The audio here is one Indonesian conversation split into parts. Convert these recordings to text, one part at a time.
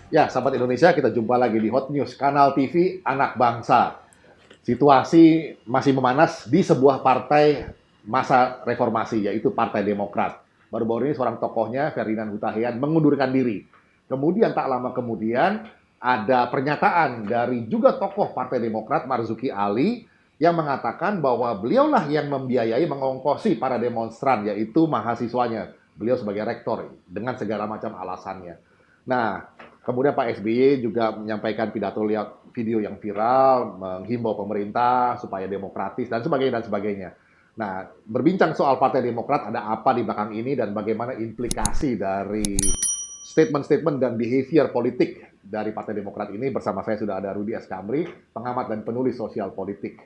Ya, sahabat Indonesia, kita jumpa lagi di Hot News, Kanal TV Anak Bangsa. Situasi masih memanas di sebuah partai masa reformasi, yaitu Partai Demokrat. Baru-baru ini seorang tokohnya, Ferdinand Hutahian, mengundurkan diri. Kemudian tak lama kemudian, ada pernyataan dari juga tokoh Partai Demokrat, Marzuki Ali, yang mengatakan bahwa beliaulah yang membiayai, mengongkosi para demonstran, yaitu mahasiswanya. Beliau sebagai rektor, dengan segala macam alasannya. Nah, kemudian Pak SBY juga menyampaikan pidato lihat video yang viral, menghimbau pemerintah supaya demokratis dan sebagainya dan sebagainya. Nah, berbincang soal Partai Demokrat ada apa di belakang ini dan bagaimana implikasi dari statement-statement dan behavior politik dari Partai Demokrat ini, bersama saya sudah ada Rudi Eskamri, pengamat dan penulis sosial politik.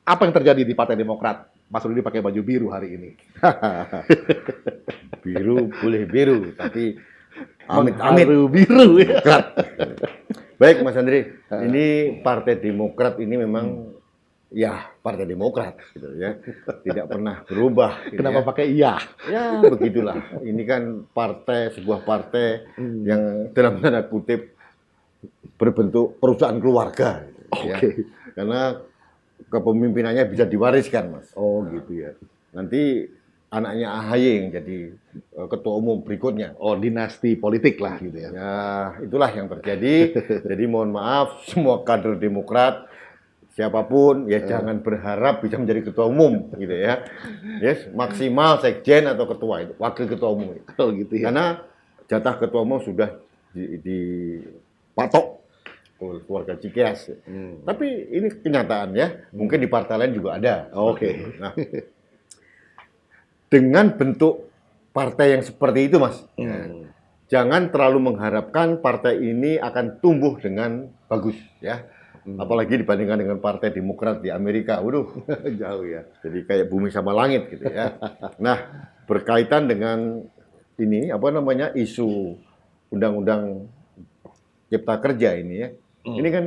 Apa yang terjadi di Partai Demokrat? Mas Rudi pakai baju biru hari ini. Biru boleh biru, tapi amit-amit biru ya. Demokrat. Baik Mas Andri, ini Partai Demokrat ini memang ya Partai Demokrat gitu ya. Tidak pernah berubah gitu Kenapa ya. pakai iya? Ya begitulah. Ini kan sebuah partai yang dalam tanda kutip berbentuk perusahaan keluarga gitu, ya. Karena kepemimpinannya bisa diwariskan, Mas. Oh gitu ya. Nanti anaknya AHY yang jadi ketua umum berikutnya. Oh, dinasti politik lah gitu ya. Ya, itulah yang terjadi. Jadi mohon maaf semua kader Demokrat, siapapun ya jangan berharap bisa menjadi ketua umum gitu ya. Yes, maksimal sekjen atau ketua itu, wakil ketua umum itu. Oh gitu ya. Karena jatah ketua umum sudah dipatok oleh keluarga Cikeas. Tapi ini kenyataan ya. Mungkin di partai lain juga ada. Oke. Nah, dengan bentuk partai yang seperti itu, Mas, jangan terlalu mengharapkan partai ini akan tumbuh dengan bagus, ya. Apalagi dibandingkan dengan Partai Demokrat di Amerika, waduh, Jauh ya. jadi kayak bumi sama langit gitu ya. Nah, berkaitan dengan ini apa namanya isu undang-undang Cipta Kerja ini ya, ini kan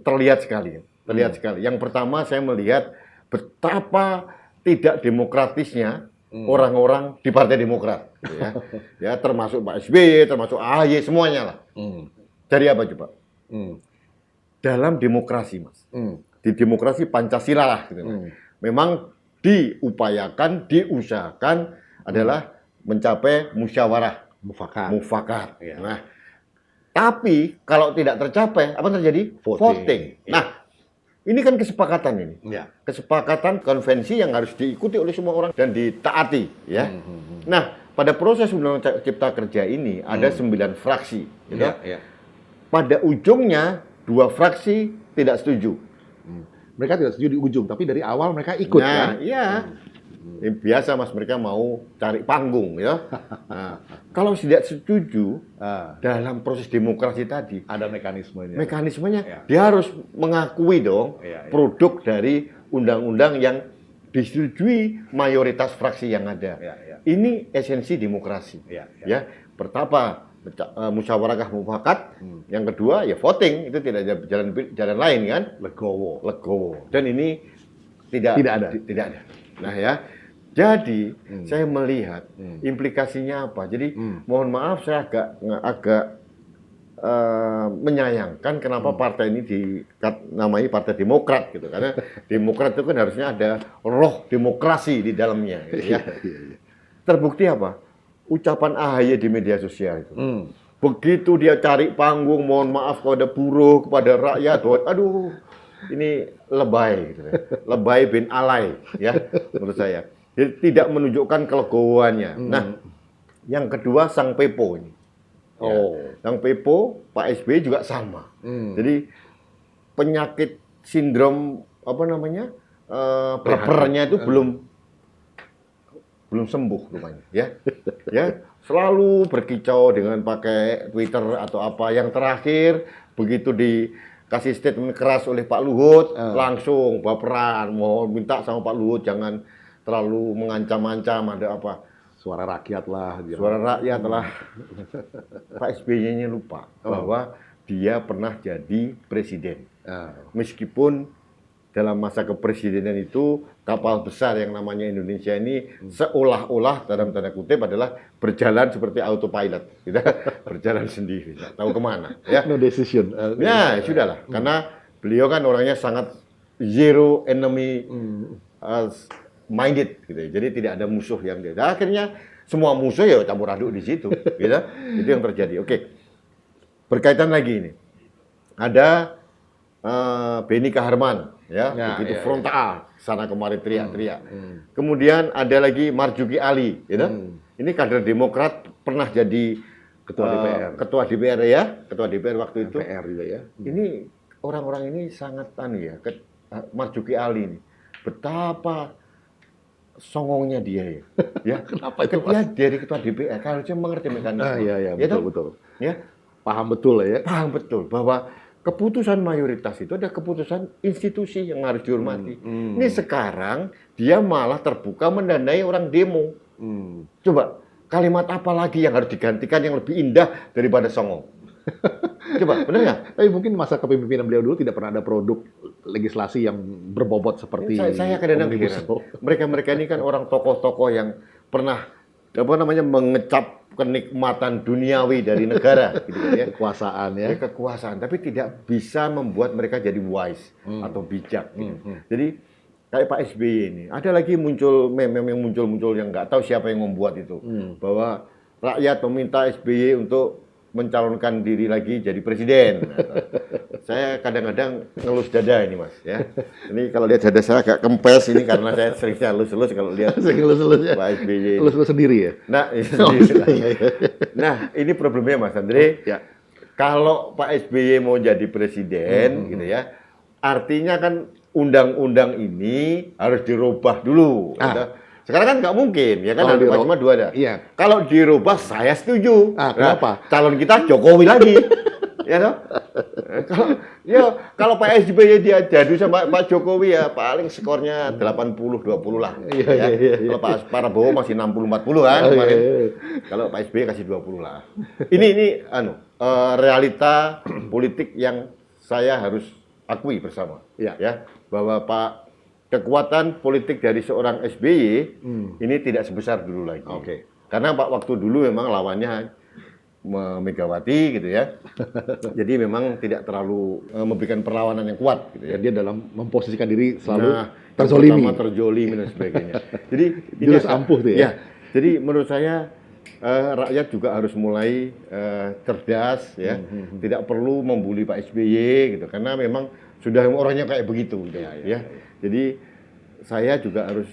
terlihat sekali, terlihat sekali. Yang pertama saya melihat betapa tidak demokratisnya orang-orang di Partai Demokrat, gitu ya. Ya termasuk Pak SBY, termasuk AHY, semuanya lah. Dari apa coba? Dalam demokrasi, Mas. Di demokrasi Pancasila lah, gitu. Memang diupayakan, diusahakan adalah mencapai musyawarah mufakat. Ya. Nah, tapi kalau tidak tercapai, apa terjadi? Voting. Ya. Nah, ini kan kesepakatan ini. Ya. Kesepakatan konvensi yang harus diikuti oleh semua orang dan ditaati, ya. Nah, pada proses Undang-Undang Cipta Kerja ini ada 9 fraksi, gitu. Ya. Pada ujungnya 2 fraksi tidak setuju. Mereka tidak setuju di ujung, tapi dari awal mereka ikut Nah, kan? iya. Ini biasa Mas, mereka mau cari panggung ya. Nah, kalau tidak setuju dalam proses demokrasi tadi, Ada mekanismenya. mekanismenya Ya. dia harus mengakui dong Ya. produk dari undang-undang yang disetujui mayoritas fraksi yang ada. Ya. Ini esensi demokrasi. Ya. Ya, pertama musyawarah mufakat, yang kedua ya voting, itu tidak ada jalan lain kan? Legowo. Dan ini tidak ada. Tidak ada. Nah ya, jadi saya melihat implikasinya apa. Jadi mohon maaf saya agak menyayangkan kenapa partai ini dinamai Partai Demokrat gitu. Karena Demokrat itu kan harusnya ada roh demokrasi di dalamnya gitu, ya. Terbukti apa? Ucapan AHY di media sosial itu. Begitu dia cari panggung, mohon maaf kepada buruh, kepada rakyat, aduh, ini lebay gitu ya. Lebay bin alay ya menurut saya. Jadi tidak menunjukkan kelegowoannya. Nah, yang kedua sang Pepo ini. Sang Pepo, Pak SBY juga sama. Jadi penyakit sindrom apa namanya? Bapernya itu belum sembuh rupanya ya. Ya, selalu berkicau dengan pakai Twitter atau apa. Yang terakhir begitu dikasih statement keras oleh Pak Luhut, langsung baperan, mau minta sama Pak Luhut jangan terlalu mengancam-ancam, ada apa? Suara rakyat lah. Suara rakyat lah. Pak SBY-nya lupa bahwa dia pernah jadi presiden. Meskipun dalam masa kepresidenan itu kapal besar yang namanya Indonesia ini seolah-olah dalam tanda kutip adalah berjalan seperti autopilot, gitu. Berjalan sendiri, nggak tahu kemana. Ya, No decision. ya sudahlah, karena beliau kan orangnya sangat zero enemy minded, gitu. Jadi tidak ada musuh yang dia. Nah, akhirnya semua musuh ya campur aduk di situ, gitu. Itu yang terjadi. Oke, berkaitan lagi ini, ada Benny Kaharman, ya begitu frontal, sana kemari teriak-teriak. Kemudian ada lagi Marzuki Ali, gitu. Ini kader Demokrat, pernah jadi ketua DPR ya, ketua DPR waktu itu. DPR juga ya. Ini orang-orang ini sangat ya, Marzuki Ali ini, betapa songongnya dia ya. Ya, Kenapa itu, dia dari ketua DPR, harusnya mengerti mekanisme. Iya, Ya, betul. Ya, Paham betul ya. paham betul bahwa keputusan mayoritas itu ada keputusan institusi yang harus dihormati. Ini sekarang dia malah terbuka mendanai orang demo. Coba kalimat apa lagi yang harus digantikan yang lebih indah daripada songong? Coba, benar nggak? Tapi mungkin masa kepemimpinan beliau dulu tidak pernah ada produk legislasi yang berbobot seperti Saya kadang-kadang Omnibus heran. Law. Mereka ini kan orang tokoh-tokoh yang pernah mengecap kenikmatan duniawi dari negara, gitu kan ya. Kekuasaan ya. Ya, kekuasaan, tapi tidak bisa membuat mereka jadi wise atau bijak. Gitu. Jadi kayak Pak SBY ini, ada lagi muncul meme yang muncul yang nggak tahu siapa yang membuat itu, bahwa rakyat meminta SBY untuk mencalonkan diri lagi jadi presiden. Saya kadang-kadang ngelus dada ini, Mas. Ya, ini kalau lihat dada saya agak kempes ini karena saya seringnya elus-elus kalau lihat Elus-elusnya. Pak SBY. Elus-elus sendiri ya. Nah, nah, ini problemnya Mas Andre. Ya. Kalau Pak SBY mau jadi presiden, gitu ya, artinya kan undang-undang ini harus dirubah dulu. Gitu. Sekarang kan nggak mungkin, ya kan, ada cuma dua ada. Iya. Kalau dirubah, saya setuju. Kenapa? Nah, calon kita Jokowi lagi. Ya toh? Kalau Pak SBY dia jadu sama Pak Jokowi ya paling skornya 80-20 lah. Iya. Kalau Pak Prabowo masih 60-40 kan kemarin. Kalau Pak SBY kasih 20 lah. Ini realita politik yang saya harus akui bersama. Ya, bahwa kekuatan politik dari seorang SBY ini tidak sebesar dulu lagi. Karena waktu dulu memang lawannya Megawati gitu ya. Jadi memang tidak terlalu memberikan perlawanan yang kuat gitu ya. Dia dalam memposisikan diri selalu terzolimi dan sebagainya. Jadi Jurus ampuh tuh ya. Jadi menurut saya rakyat juga harus mulai cerdas ya. Tidak perlu membuli Pak SBY gitu karena memang sudah orangnya kayak begitu gitu, ya. Jadi saya juga harus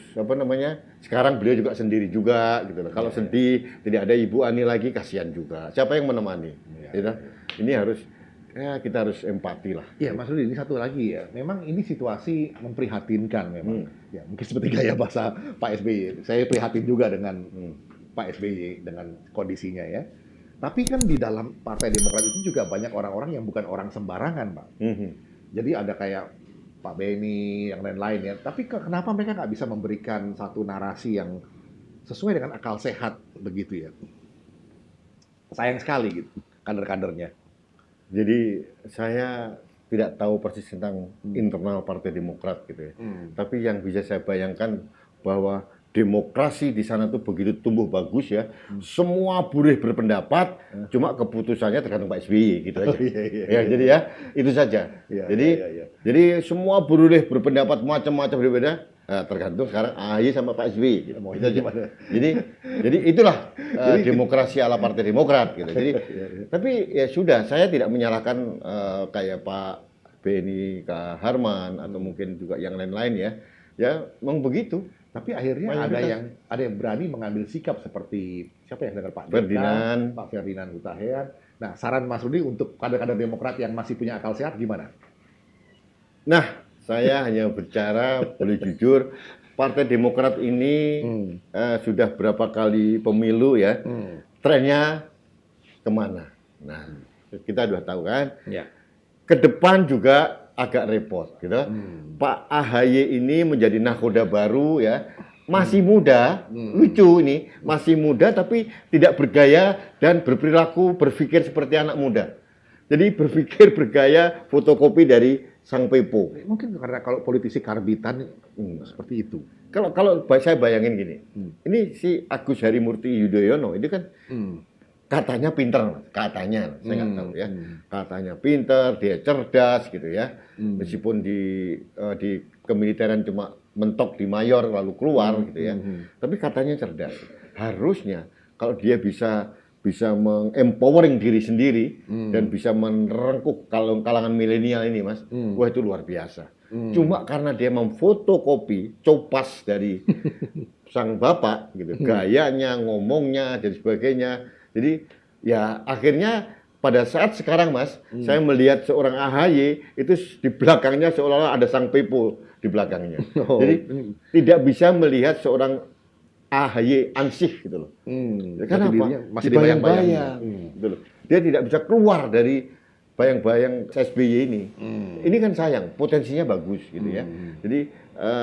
sekarang beliau juga sendiri juga gitu loh. Kalau sedih tidak ada Ibu Ani lagi kasihan juga. Siapa yang menemani? Gitu. Ini harus kita harus empati lah. Iya, Mas Rudi, ini satu lagi ya. Memang ini situasi memprihatinkan memang. Ya, mungkin seperti gaya bahasa Pak SBY. Saya prihatin juga dengan Pak SBY dengan kondisinya ya. Tapi kan di dalam Partai Demokrat itu juga banyak orang-orang yang bukan orang sembarangan, Pak. Jadi ada kayak Pak Benny, yang lain-lain ya. Tapi kenapa mereka nggak bisa memberikan satu narasi yang sesuai dengan akal sehat begitu ya? Sayang sekali gitu, kader-kadernya. Jadi saya tidak tahu persis tentang internal Partai Demokrat gitu ya. Tapi yang bisa saya bayangkan bahwa demokrasi di sana tuh begitu tumbuh bagus ya. Semua boleh berpendapat, cuma keputusannya tergantung Pak SBY gitu aja. Jadi ya, itu saja. Jadi semua boleh berpendapat macam-macam berbeda, tergantung sekarang AHY sama Pak SBY gitu. Jadi itulah demokrasi ala Partai Demokrat gitu. Jadi tapi ya sudah, saya tidak menyalahkan kayak Pak Benny Kaharman atau mungkin juga yang lain-lain ya. Ya, memang begitu. Tapi akhirnya ada yang berani mengambil sikap seperti siapa yang dengar Pak Ferdinand Hutahian. Nah, saran Mas Rudi untuk kader-kader Demokrat yang masih punya akal sehat gimana? Nah, saya hanya bicara boleh jujur, Partai Demokrat ini sudah berapa kali pemilu ya, trennya kemana? Nah, kita sudah tahu kan. Ke depan juga agak repot gitu. Pak AHY ini menjadi nakoda baru ya. Masih muda, lucu ini, masih muda tapi tidak bergaya dan berperilaku berpikir seperti anak muda. Jadi berpikir bergaya fotokopi dari sang pepo. Mungkin karena kalau politisi karbitan seperti itu. Kalau saya bayangin gini, ini si Agus Harimurti Yudhoyono itu kan katanya pinter, katanya, saya nggak tahu ya. Katanya pinter, dia cerdas gitu ya. Meskipun di kemiliteran cuma mentok di mayor lalu keluar gitu ya. Tapi katanya cerdas. Harusnya kalau dia bisa mengempowering diri sendiri dan bisa merengkuh kalangan milenial ini, Mas. Wah, itu luar biasa. Cuma karena dia memfotokopi copas dari sang bapak gitu, gayanya, ngomongnya dan sebagainya. Jadi ya akhirnya pada saat sekarang, Mas, saya melihat seorang AHY itu di belakangnya seolah-olah ada sang pepo di belakangnya. Jadi tidak bisa melihat seorang AHY ansih gitu loh. Kenapa? Masih dibayang-bayang. Gitu loh. Dia tidak bisa keluar dari bayang-bayang SBY ini. Ini kan sayang, potensinya bagus gitu ya. Jadi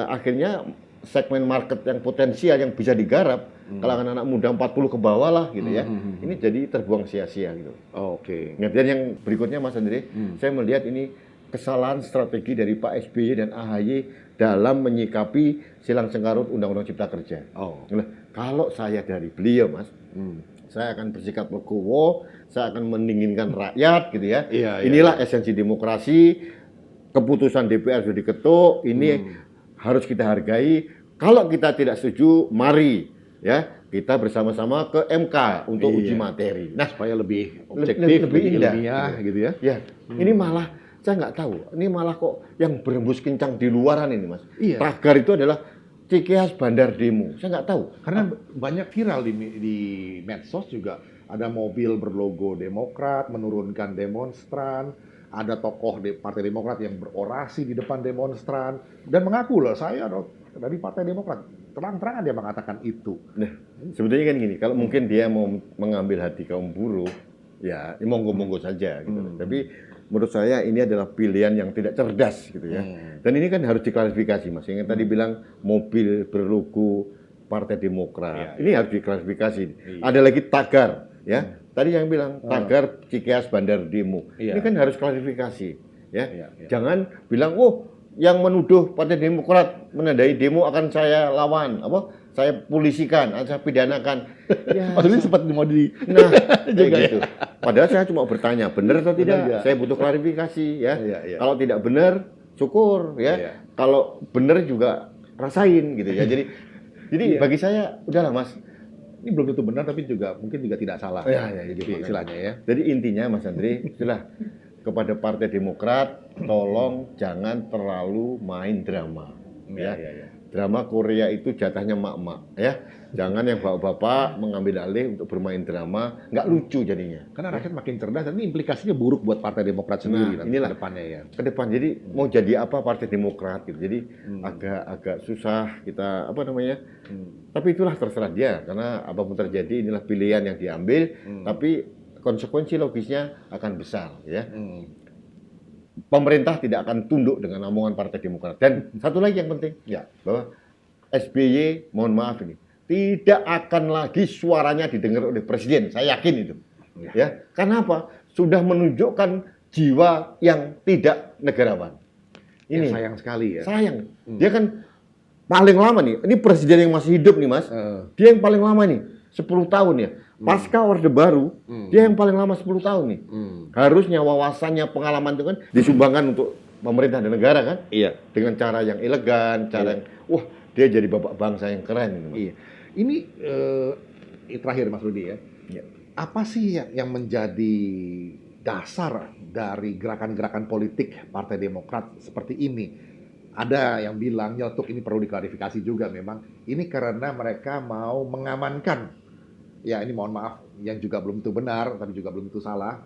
akhirnya segmen market yang potensial yang bisa digarap kalangan anak muda 40 ke bawah lah gitu ya. Ini jadi terbuang sia-sia gitu. Oke. Dan yang berikutnya, Mas Andre, saya melihat ini kesalahan strategi dari Pak SBY dan AHY dalam menyikapi silang sengkarut Undang-Undang Cipta Kerja. Nah, kalau saya dari beliau, Mas, saya akan bersikap legowo, saya akan mendinginkan rakyat gitu ya. Inilah esensi demokrasi, keputusan DPR sudah diketuk, ini harus kita hargai. Kalau kita tidak setuju, mari ya kita bersama-sama ke MK untuk uji materi. Nah, supaya lebih objektif, lebih ilmiah gitu ya. Ya, ini malah saya nggak tahu. Ini malah kok yang berembus kencang di luaran ini, Mas. Tagar itu adalah Cikeas Bandar Demo. Saya nggak tahu. Karena banyak viral di medsos juga. Ada mobil berlogo Demokrat menurunkan demonstran. Ada tokoh Partai Demokrat yang berorasi di depan demonstran. Dan mengaku loh, saya dari Partai Demokrat. Terang-terangan dia mengatakan itu. Nah, sebetulnya kan gini, kalau mungkin dia mau mengambil hati kaum buruh, ya monggo-monggo saja gitu. Tapi menurut saya ini adalah pilihan yang tidak cerdas gitu ya. Dan ini kan harus diklarifikasi, Mas. Yang tadi bilang mobil berlogo Partai Demokrat. Ini harus diklarifikasi. Ada lagi tagar ya. Tadi yang bilang tagar Cikeas Bandar Demo. Ini kan harus klarifikasi ya. Jangan bilang, "Oh, yang menuduh Partai Demokrat menandai demo akan saya lawan, saya polisikan, saya pidanakan." Ya, maksudnya sempat mau nah, juga gitu. Padahal saya cuma bertanya, benar atau tidak? Saya butuh klarifikasi ya. Kalau tidak benar, syukur ya. Kalau benar juga rasain gitu ya. Jadi bagi saya udahlah, Mas. Ini belum tentu benar tapi juga mungkin juga tidak salah. Gitu istilahnya ya. Jadi intinya, Mas Andri, itulah kepada Partai Demokrat, tolong jangan terlalu main drama. Drama Korea itu jatahnya mak-mak ya. Jangan yang bapak-bapak mengambil alih untuk bermain drama, nggak lucu jadinya. Karena rakyat makin cerdas dan ini implikasinya buruk buat Partai Demokrat sendiri inilah ke depannya ya. Ke depan jadi mau jadi apa Partai Demokrat gitu. Jadi agak susah kita Tapi itulah terserah dia karena apapun terjadi inilah pilihan yang diambil, tapi konsekuensi logisnya akan besar ya. Pemerintah tidak akan tunduk dengan omongan Partai Demokrat. Dan satu lagi yang penting bahwa SBY, mohon maaf ini, tidak akan lagi suaranya didengar oleh presiden. Saya yakin itu. Ya. Karena apa? Sudah menunjukkan jiwa yang tidak negarawan. Ini sayang sekali ya. Sayang. Dia kan paling lama nih. Ini presiden yang masih hidup nih, Mas. Dia yang paling lama nih. 10 tahun ya. Pasca Orde Baru, dia yang paling lama 10 tahun nih. Harusnya wawasannya, pengalaman itu kan disumbangkan untuk pemerintah dan negara kan? Dengan cara yang elegan, cara yang dia jadi bapak bangsa yang keren. Ini terakhir Mas Rudi ya. Apa sih yang menjadi dasar dari gerakan-gerakan politik Partai Demokrat seperti ini? Ada yang bilang nyeletuk ini perlu diklarifikasi juga memang. Ini karena mereka mau mengamankan, ya ini mohon maaf, yang juga belum tentu benar, tapi juga belum tentu salah,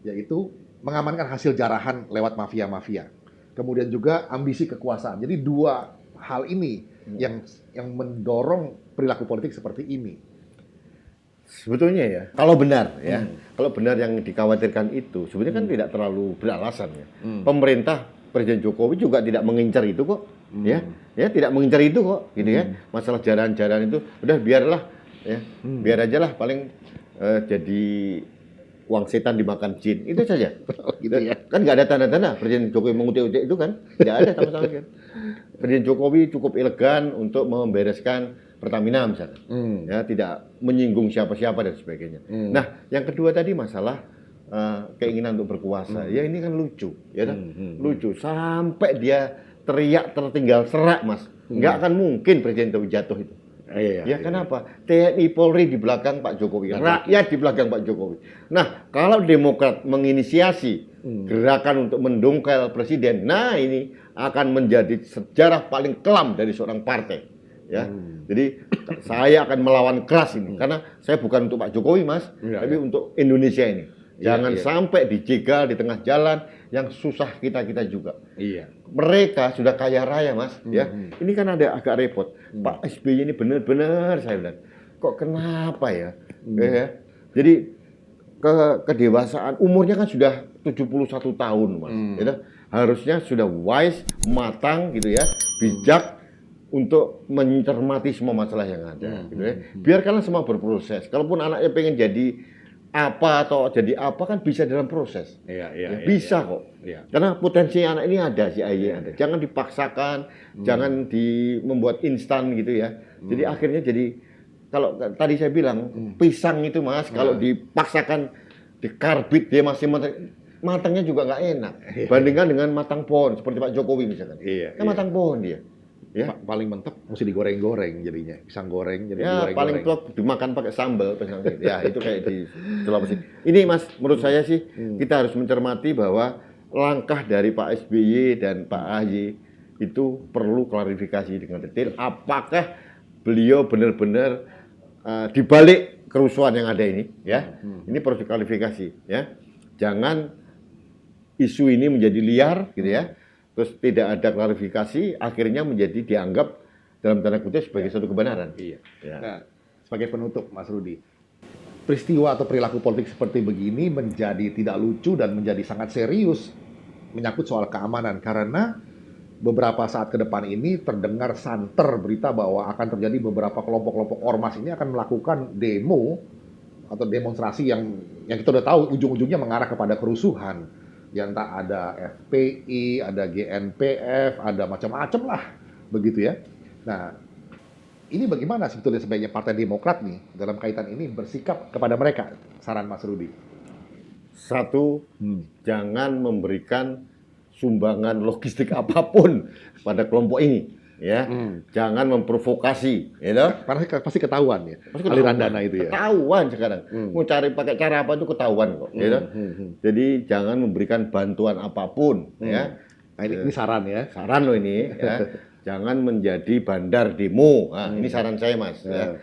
yaitu mengamankan hasil jarahan lewat mafia-mafia. Kemudian juga ambisi kekuasaan. Jadi dua hal ini yang mendorong perilaku politik seperti ini. Sebetulnya ya, kalau benar ya, kalau benar yang dikhawatirkan itu, sebetulnya kan tidak terlalu beralasan ya. Pemerintah Presiden Jokowi juga tidak mengincar itu kok, ya tidak mengincar itu kok, gitu ya. Masalah jarahan-jarahan itu, udah biarlah, ya, biar aja lah paling jadi uang setan dimakan jin, itu saja. Gitu ya. Kan nggak ada tanda-tanda Presiden Jokowi mengutip-utip itu kan, nggak ada sama sekali kan. Presiden Jokowi cukup elegan untuk membereskan Pertamina misalnya, ya tidak menyinggung siapa-siapa dan sebagainya. Nah, yang kedua tadi masalah keinginan untuk berkuasa, ya ini kan lucu, ya kan? Lucu sampai dia teriak tertinggal serak, Mas. Nggak akan mungkin Presiden Jokowi jatuh itu. Ya kenapa? TNI Polri di belakang Pak Jokowi, rakyat di belakang Pak Jokowi. Nah, kalau Demokrat menginisiasi gerakan untuk mendongkel presiden, nah ini akan menjadi sejarah paling kelam dari seorang partai. Ya, jadi saya akan melawan keras ini, karena saya bukan untuk Pak Jokowi, Mas, tapi untuk Indonesia ini. Jangan sampai dijegal di tengah jalan yang susah kita juga. Mereka sudah kaya raya, Mas. Ya, ini kan ada agak repot. Pak SBY ini benar-benar saya bilang, kok kenapa ya? Jadi kedewasaan umurnya kan sudah 71 tahun, Mas. Gitu. Harusnya sudah wise, matang gitu ya, bijak untuk mencermati semua masalah yang ada. Gitu ya. Biarkanlah semua berproses. Kalaupun anaknya pengen jadi apa atau jadi apa kan bisa dalam proses. Bisa kok. Karena potensi anak ini ada, si AY ada. Jangan dipaksakan, jangan membuat instan gitu ya. Jadi akhirnya jadi kalau tadi saya bilang pisang itu, Mas, kalau dipaksakan dikarbit dia masih matangnya juga nggak enak. Bandingkan dengan matang pohon seperti Pak Jokowi misalkan. Kan matang pohon dia. Ya, paling mentok mesti digoreng-goreng jadinya, pisang goreng jadi ya digoreng-goreng. paling plok dimakan pakai sambal ya itu kayak di Sulawesi. Ini, Mas, menurut saya sih kita harus mencermati bahwa langkah dari Pak SBY dan Pak AY itu perlu klarifikasi dengan detail. Apakah beliau benar-benar dibalik kerusuhan yang ada ini, ya? Ini perlu diklarifikasi, ya. Jangan isu ini menjadi liar, gitu ya. Terus tidak ada klarifikasi, akhirnya menjadi dianggap dalam tanda kutip sebagai suatu kebenaran. Nah, sebagai penutup, Mas Rudi, peristiwa atau perilaku politik seperti begini menjadi tidak lucu dan menjadi sangat serius menyangkut soal keamanan, karena beberapa saat ke depan ini terdengar santer berita bahwa akan terjadi beberapa kelompok-kelompok ormas ini akan melakukan demo atau demonstrasi yang kita udah tahu ujung-ujungnya mengarah kepada kerusuhan. Ya entah ada FPI, ada GNPF, ada macam-macam lah, begitu ya. Nah, ini bagaimana sebetulnya sebaiknya Partai Demokrat nih dalam kaitan ini bersikap kepada mereka? Saran Mas Rudi. Satu, jangan memberikan sumbangan logistik apapun pada kelompok ini. Ya, jangan memprovokasi, ya toh? Karena pasti ketahuan ya, aliran dana itu ya. Ketahuan sekarang. Mau cari pakai cara apa itu ketahuan kok, ya toh? Jadi jangan memberikan bantuan apapun, ya. Nah, ini saran ya. Saran loh ini, ya. Jangan menjadi bandar demo. Nah, ini saran saya, Mas. Ya.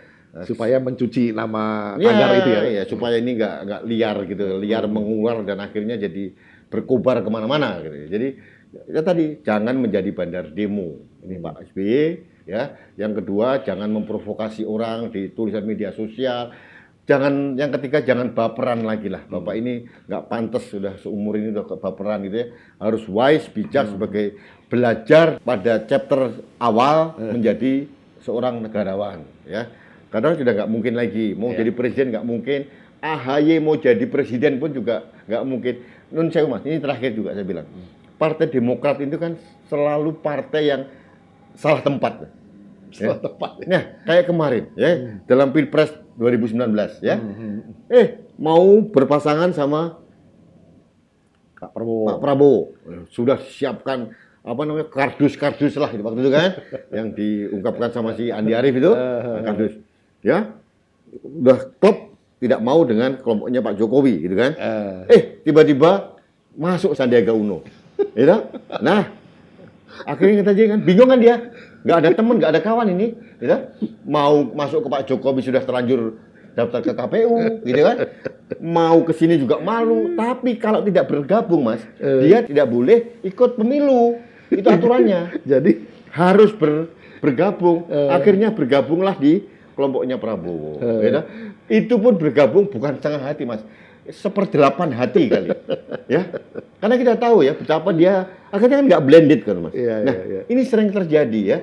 Supaya mencuci nama tagar itu ya. Ya, supaya ini nggak liar gitu, liar mengular dan akhirnya jadi berkobar kemana-mana gitu. Jadi ya tadi jangan menjadi bandar demo. Ini Pak SBY, ya. Yang kedua, jangan memprovokasi orang di tulisan media sosial. Jangan, yang ketiga, jangan baperan lagi lah. Bapak ini nggak pantas, sudah seumur ini udah baperan gitu ya. Harus wise, bijak sebagai belajar pada chapter awal menjadi seorang negarawan, ya. Karena sudah nggak mungkin lagi mau jadi presiden, nggak mungkin. AHY mau jadi presiden pun juga nggak mungkin. Nun sewu, Mas, ini terakhir juga saya bilang. Partai Demokrat itu kan selalu partai yang salah tempat. Salah tempat. Nah, kayak kemarin ya, dalam Pilpres 2019 ya. Mau berpasangan sama Pak Prabowo. Pak Prabowo. Sudah siapkan apa namanya kardus-kardus lah waktu itu kan yang diungkapkan sama si Andi Arief itu kardus. Ya. Udah klop tidak mau dengan kelompoknya Pak Jokowi gitu kan. Tiba-tiba masuk Sandiaga Uno. Ya. Nah, akhirnya kita kan bingung kan dia, nggak ada teman, nggak ada kawan ini, gitu. Mau masuk ke Pak Jokowi sudah terlanjur daftar ke KPU, gitu kan? Mau ke sini juga malu. Tapi kalau tidak bergabung, Mas, dia tidak boleh ikut pemilu. Itu aturannya. Jadi harus bergabung. Akhirnya bergabunglah di kelompoknya Prabowo. Gitu. Itu pun bergabung bukan setengah hati, Mas. 1/8 hati kali, ya. Karena kita tahu ya betapa dia akhirnya kan nggak blended kan, Mas. Ini sering terjadi ya.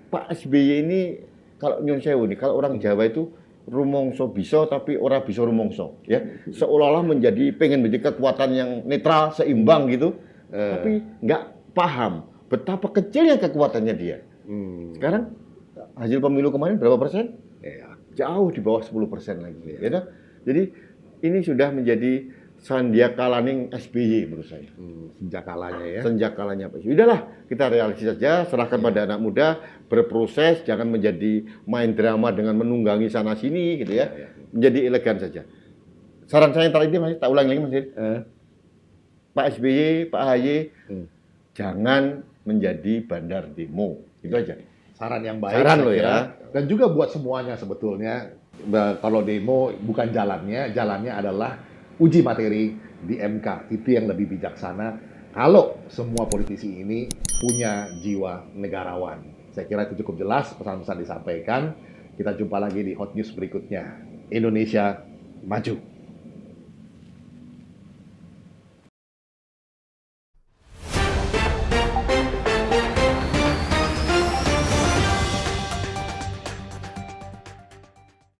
Pak SBY ini kalau nyun sewu nih, kalau orang Jawa itu rumongso bisa tapi ora bisa rumongso ya. Seolah-olah pengen menjadi kekuatan yang netral, seimbang gitu. Tapi nggak paham betapa kecilnya kekuatannya dia. Sekarang hasil pemilu kemarin berapa persen? Iya. Jauh di bawah 10% lagi. Ya, kan? Jadi ini sudah menjadi sandiakalaning SBY menurut saya. Sejak kalanya ya. Senjakalanya Pak SBY. Udahlah, kita realisasi saja, serahkan pada anak muda, berproses, jangan menjadi main drama dengan menunggangi sana sini gitu ya. Menjadi elegan saja. Saran saya yang terakhir Mas, tak ulang lagi Mas. Pak SBY, Pak AHY, jangan menjadi bandar demo. Itu aja. Saran yang baik. Saran saya loh kira. ya. Dan juga buat semuanya sebetulnya. Kalau demo bukan jalannya adalah uji materi di MK. Itu yang lebih bijaksana. Kalau semua politisi ini punya jiwa negarawan. Saya kira itu cukup jelas pesan-pesan disampaikan. Kita jumpa lagi di Hot News berikutnya. Indonesia maju.